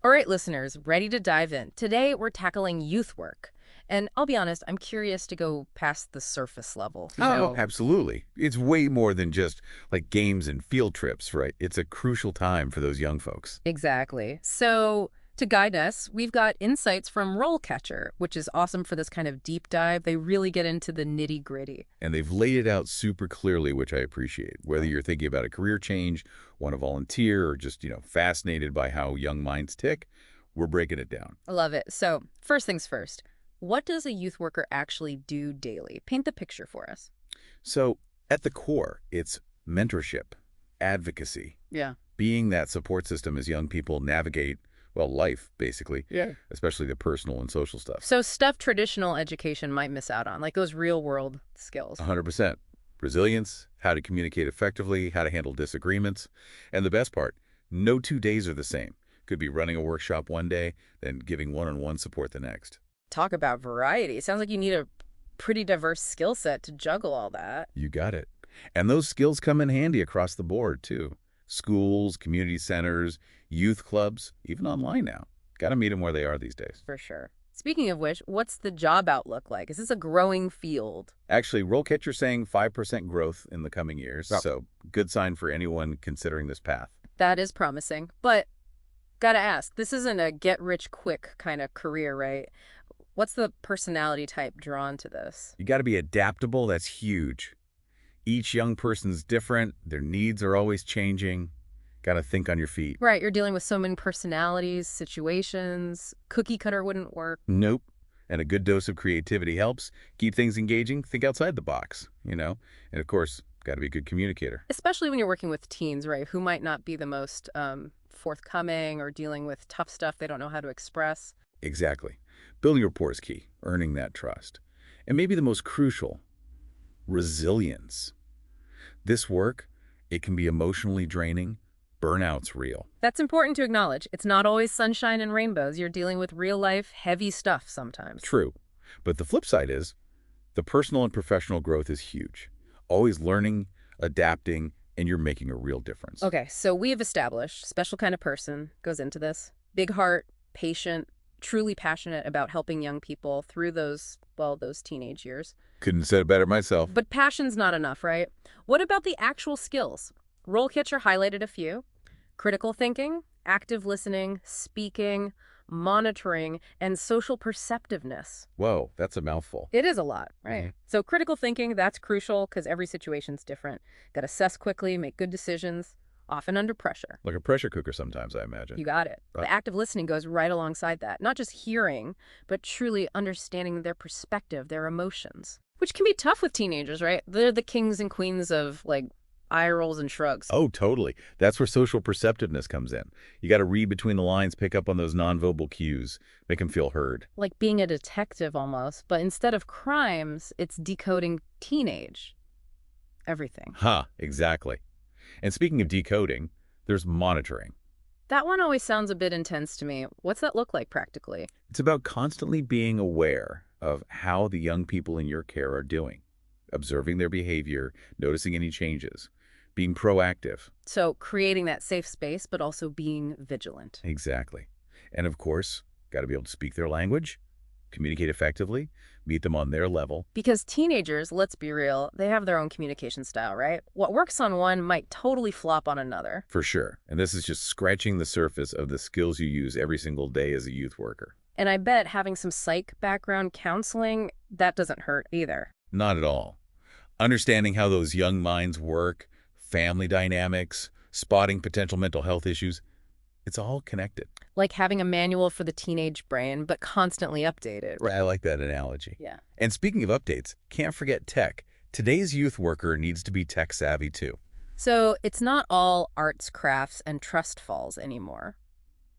All right, listeners, ready to dive in. Today, we're tackling youth work. And I'll be honest, I'm curious to go past the surface level. Oh, absolutely. It's way more than just like games and field trips, right? It's a crucial time for those young folks. Exactly. So, to guide us, we've got insights from RoleCatcher, which is awesome for this kind of deep dive. They really get into the nitty-gritty. And they've laid it out super clearly, which I appreciate. Whether you're thinking about a career change, want to volunteer, or just, fascinated by how young minds tick, we're breaking it down. I love it. So, first things first, what does a youth worker actually do daily? Paint the picture for us. So at the core, it's mentorship, advocacy, Yeah. being that support system as young people navigate, well, life, basically, Yeah. especially the personal and social stuff. So, stuff traditional education might miss out on, like those real-world skills. 100%. Resilience, how to communicate effectively, how to handle disagreements. And the best part, no 2 days are the same. Could be running a workshop one day, then giving one-on-one support the next. Talk about variety. It sounds like you need a pretty diverse skill set to juggle all that. You got it. And those skills come in handy across the board, too. Schools, community centers, youth clubs, even online now. Got to meet them where they are these days. For sure. Speaking of which, what's the job outlook like? Is this a growing field? Actually, RoleCatcher saying 5% growth in the coming years, Yep. so good sign for anyone considering this path. That is promising. But gotta ask, this isn't a get-rich-quick kind of career, right? What's the personality type drawn to this? You got to be adaptable. That's huge. Each young person's different. Their needs are always changing. Got to think on your feet. Right, you're dealing with so many personalities, situations. Cookie cutter wouldn't work. Nope. And a good dose of creativity helps. Keep things engaging. Think outside the box. And of course, got to be a good communicator. Especially when you're working with teens, right, who might not be the most forthcoming or dealing with tough stuff they don't know how to express. Exactly. Building rapport is key. Earning that trust. And maybe the most crucial, resilience. This work, it can be emotionally draining. Burnout's real. That's important to acknowledge. It's not always sunshine and rainbows. You're dealing with real-life, heavy stuff sometimes. True. But the flip side is, the personal and professional growth is huge. Always learning, adapting, and you're making a real difference. Okay, so we have established special kind of person goes into this. Big heart, patient, truly passionate about helping young people through those teenage years. Couldn't have said it better myself. But passion's not enough, right? What about the actual skills? RoleCatcher highlighted a few. Critical thinking, active listening, speaking, monitoring, and social perceptiveness. Whoa, that's a mouthful. It is a lot, right? Mhm. So critical thinking, that's crucial because every situation's different. Got to assess quickly, make good decisions, often under pressure. Like a pressure cooker sometimes, I imagine. You got it. Right. The active listening goes right alongside that. Not just hearing, but truly understanding their perspective, their emotions, which can be tough with teenagers, right? They're the kings and queens of, eye rolls and shrugs. Oh, totally. That's where social perceptiveness comes in. You got to read between the lines, pick up on those nonverbal cues, make them feel heard. Like being a detective almost, but instead of crimes, it's decoding teenage everything. Exactly. And speaking of decoding, there's monitoring. That one always sounds a bit intense to me. What's that look like practically? It's about constantly being aware of how the young people in your care are doing, observing their behavior, noticing any changes, being proactive. So creating that safe space, but also being vigilant. Exactly. And of course, got to be able to speak their language, communicate effectively, meet them on their level. Because teenagers, let's be real, they have their own communication style, right? What works on one might totally flop on another. For sure. And this is just scratching the surface of the skills you use every single day as a youth worker. And I bet having some psych background counseling, that doesn't hurt either. Not at all. Understanding how those young minds work, family dynamics, spotting potential mental health issues, it's all connected. Like having a manual for the teenage brain, but constantly updated. Right, I like that analogy. Yeah. And speaking of updates, can't forget tech. Today's youth worker needs to be tech savvy too. So it's not all arts, crafts, and trust falls anymore.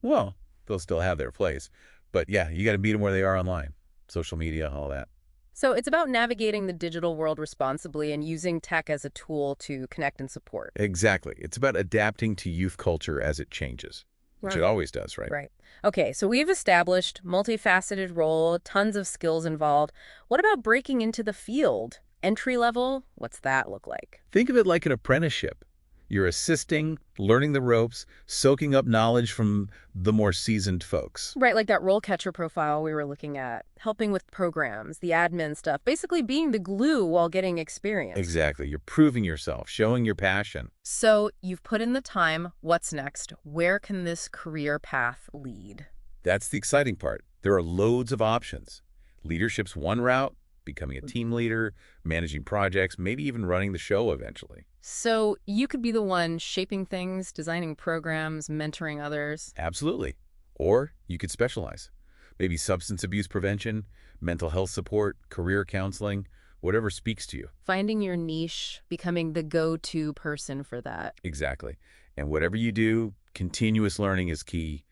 Well, they'll still have their place. But yeah, you got to meet them where they are online. Social media, all that. So it's about navigating the digital world responsibly and using tech as a tool to connect and support. Exactly. It's about adapting to youth culture as it changes, which it always does, right? Right. Okay, so we've established multifaceted role, tons of skills involved. What about breaking into the field? Entry level? What's that look like? Think of it like an apprenticeship. You're assisting, learning the ropes, soaking up knowledge from the more seasoned folks. Right, like that RoleCatcher profile we were looking at, helping with programs, the admin stuff, basically being the glue while getting experience. Exactly. You're proving yourself, showing your passion. So you've put in the time. What's next? Where can this career path lead? That's the exciting part. There are loads of options. Leadership's one route, becoming a team leader, managing projects, maybe even running the show eventually. So you could be the one shaping things, designing programs, mentoring others. Absolutely. Or you could specialize. Maybe substance abuse prevention, mental health support, career counseling, whatever speaks to you. Finding your niche, becoming the go-to person for that. Exactly. And whatever you do, continuous learning is key.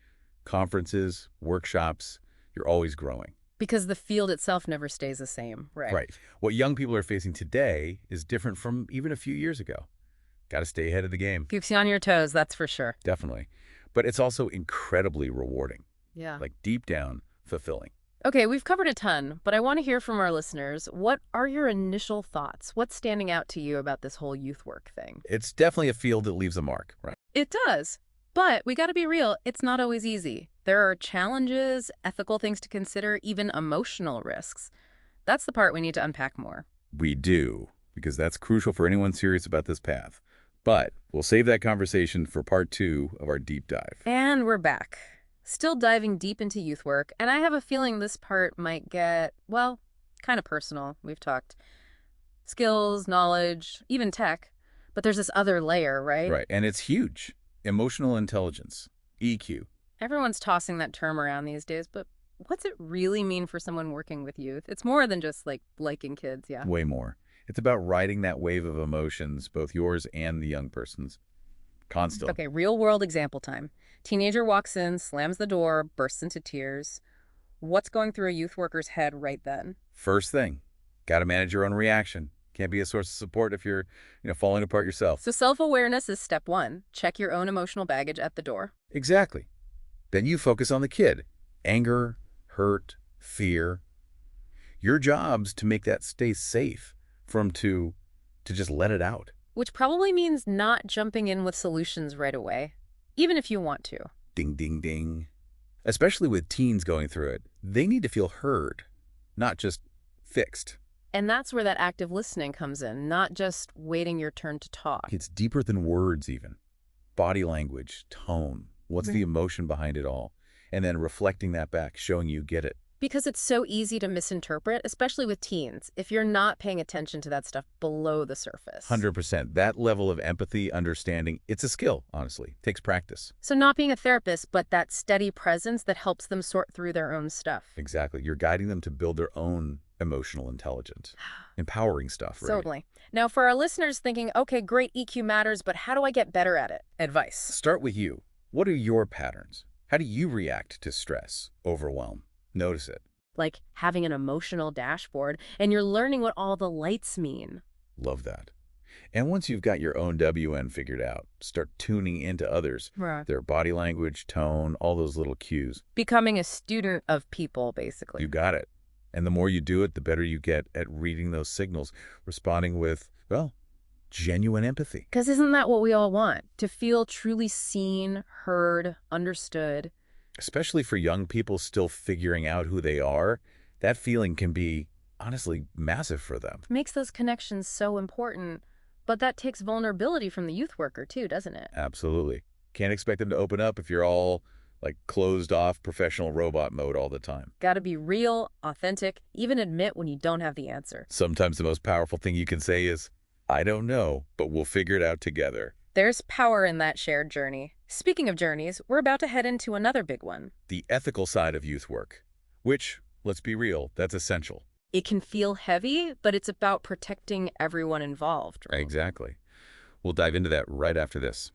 Conferences, workshops, you're always growing. Because the field itself never stays the same, right? Right. What young people are facing today is different from even a few years ago. Got to stay ahead of the game. Keeps you on your toes, that's for sure. Definitely. But it's also incredibly rewarding, Yeah. like deep down fulfilling. Okay, we've covered a ton, but I want to hear from our listeners. What are your initial thoughts? What's standing out to you about this whole youth work thing? It's definitely a field that leaves a mark, right? It does. But we got to be real, it's not always easy. There are challenges, ethical things to consider, even emotional risks. That's the part we need to unpack more. We do, because that's crucial for anyone serious about this path. But we'll save that conversation for part 2 of our deep dive. And we're back. Still diving deep into youth work, and I have a feeling this part might get, well, kind of personal. We've talked skills, knowledge, even tech, but there's this other layer, right? Right, and it's huge. Emotional intelligence, EQ. Everyone's tossing that term around these days, but what's it really mean for someone working with youth? It's more than just like liking kids, yeah. Way more. It's about riding that wave of emotions, both yours and the young person's, constantly. Okay, real world example time. Teenager walks in, slams the door, bursts into tears. What's going through a youth worker's head right then? First thing, got to manage your own reaction. Can't be a source of support if you're, falling apart yourself. So self-awareness is step 1. Check your own emotional baggage at the door. Exactly. Then you focus on the kid. Anger, hurt, fear. Your job's to make that stay safe from to just let it out. Which probably means not jumping in with solutions right away, even if you want to. Ding, ding, ding. Especially with teens going through it, they need to feel heard, not just fixed. And that's where that active listening comes in, not just waiting your turn to talk. It's deeper than words even. Body language, tone, what's the emotion behind it all? And then reflecting that back, showing you get it. Because it's so easy to misinterpret, especially with teens, if you're not paying attention to that stuff below the surface. 100%. That level of empathy, understanding, it's a skill, honestly. Takes practice. So not being a therapist, but that steady presence that helps them sort through their own stuff. Exactly. You're guiding them to build their own emotional intelligence. Empowering stuff, right? Totally. Now, for our listeners thinking, okay, great, EQ matters, but how do I get better at it? Advice. Start with you. What are your patterns? How do you react to stress, overwhelm? Notice it. Like having an emotional dashboard, and you're learning what all the lights mean. Love that. And once you've got your own WN figured out, start tuning into others. Right. Their body language, tone, all those little cues. Becoming a student of people, basically. You got it. And the more you do it, the better you get at reading those signals, responding with, well, genuine empathy. Because isn't that what we all want? To feel truly seen, heard, understood. Especially for young people still figuring out who they are, that feeling can be, honestly, massive for them. Makes those connections so important. But that takes vulnerability from the youth worker too, doesn't it? Absolutely. Can't expect them to open up if you're all like closed off professional robot mode all the time. Gotta be real, authentic, even admit when you don't have the answer. Sometimes the most powerful thing you can say is, I don't know, but we'll figure it out together. There's power in that shared journey. Speaking of journeys, we're about to head into another big one. The ethical side of youth work, which, let's be real, that's essential. It can feel heavy, but it's about protecting everyone involved. Right? Exactly. We'll dive into that right after this.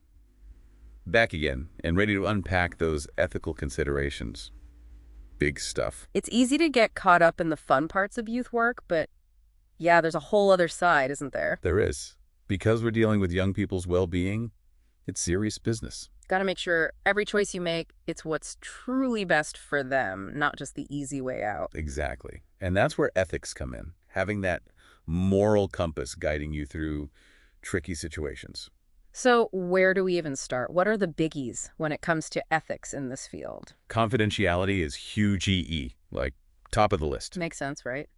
Back again and ready to unpack those ethical considerations. Big stuff. It's easy to get caught up in the fun parts of youth work, but yeah, there's a whole other side, isn't there? There is. Because we're dealing with young people's well-being, it's serious business. Got to make sure every choice you make, it's what's truly best for them, not just the easy way out. Exactly. And that's where ethics come in, having that moral compass guiding you through tricky situations. So where do we even start? What are the biggies when it comes to ethics in this field? Confidentiality is huge EE, like top of the list. Makes sense, right?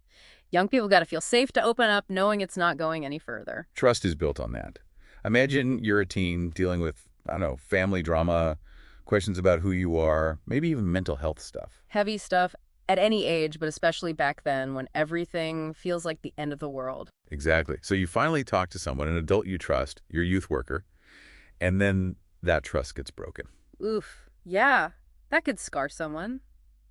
Young people got to feel safe to open up knowing it's not going any further. Trust is built on that. Imagine you're a teen dealing with, I don't know, family drama, questions about who you are, maybe even mental health stuff. Heavy stuff at any age, but especially back then when everything feels like the end of the world. Exactly. So you finally talk to someone, an adult you trust, your youth worker, and then that trust gets broken. Oof. Yeah, that could scar someone.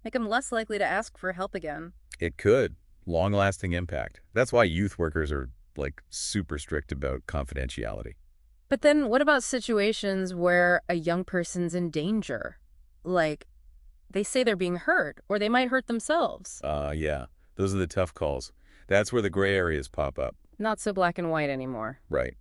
Make them less likely to ask for help again. It could. Long-lasting impact. That's why youth workers are, like, super strict about confidentiality. But then what about situations where a young person's in danger? Like, they say they're being hurt, or they might hurt themselves. Yeah. Those are the tough calls. That's where the gray areas pop up. Not so black and white anymore. Right.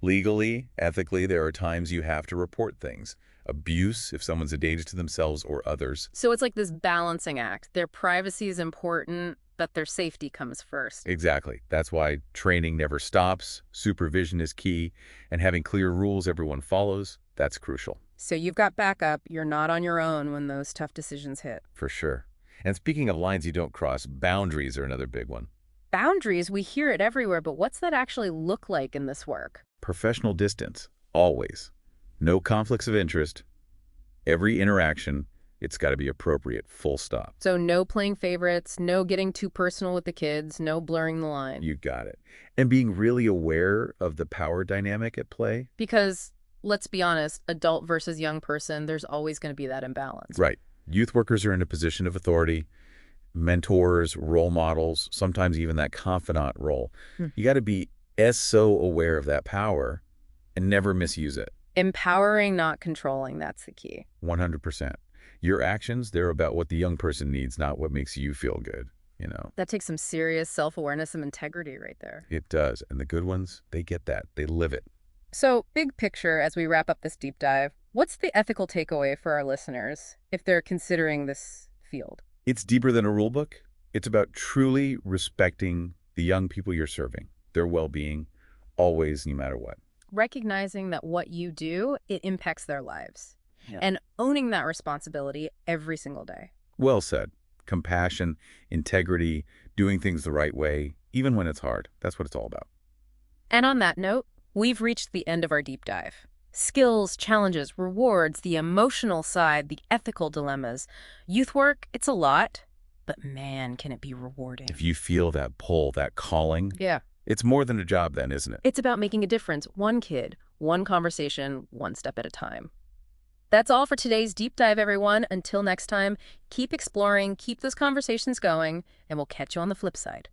Legally, ethically, there are times you have to report things. Abuse, if someone's a danger to themselves or others. So it's like this balancing act. Their privacy is important, but their safety comes first. Exactly. That's why training never stops, supervision is key, and having clear rules everyone follows, that's crucial. So you've got backup. You're not on your own when those tough decisions hit. For sure. And speaking of lines you don't cross, boundaries are another big one. Boundaries, we hear it everywhere, but what's that actually look like in this work? Professional distance, always. No conflicts of interest. Every interaction, it's got to be appropriate, full stop. So no playing favorites, no getting too personal with the kids, no blurring the line. You got it. And being really aware of the power dynamic at play. Because, let's be honest, adult versus young person, there's always going to be that imbalance. Right. Youth workers are in a position of authority, mentors, role models, sometimes even that confidant role. You got to be so aware of that power and never misuse it. Empowering, not controlling, that's the key. 100%. Your actions, they're about what the young person needs, not what makes you feel good, you know. That takes some serious self-awareness and integrity right there. It does. And the good ones, they get that. They live it. So, big picture, as we wrap up this deep dive, what's the ethical takeaway for our listeners if they're considering this field? It's deeper than a rule book. It's about truly respecting the young people you're serving, their well-being, always, no matter what. Recognizing that what you do, it impacts their lives. Yeah. And owning that responsibility every single day. Well said. Compassion, integrity, doing things the right way, even when it's hard. That's what it's all about. And on that note, we've reached the end of our deep dive. Skills, challenges, rewards, the emotional side, the ethical dilemmas. Youth work, it's a lot, but man, can it be rewarding. If you feel that pull, that calling, yeah, it's more than a job then, isn't it? It's about making a difference, one kid, one conversation, one step at a time. That's all for today's deep dive, everyone. Until next time, keep exploring, keep those conversations going, and we'll catch you on the flip side.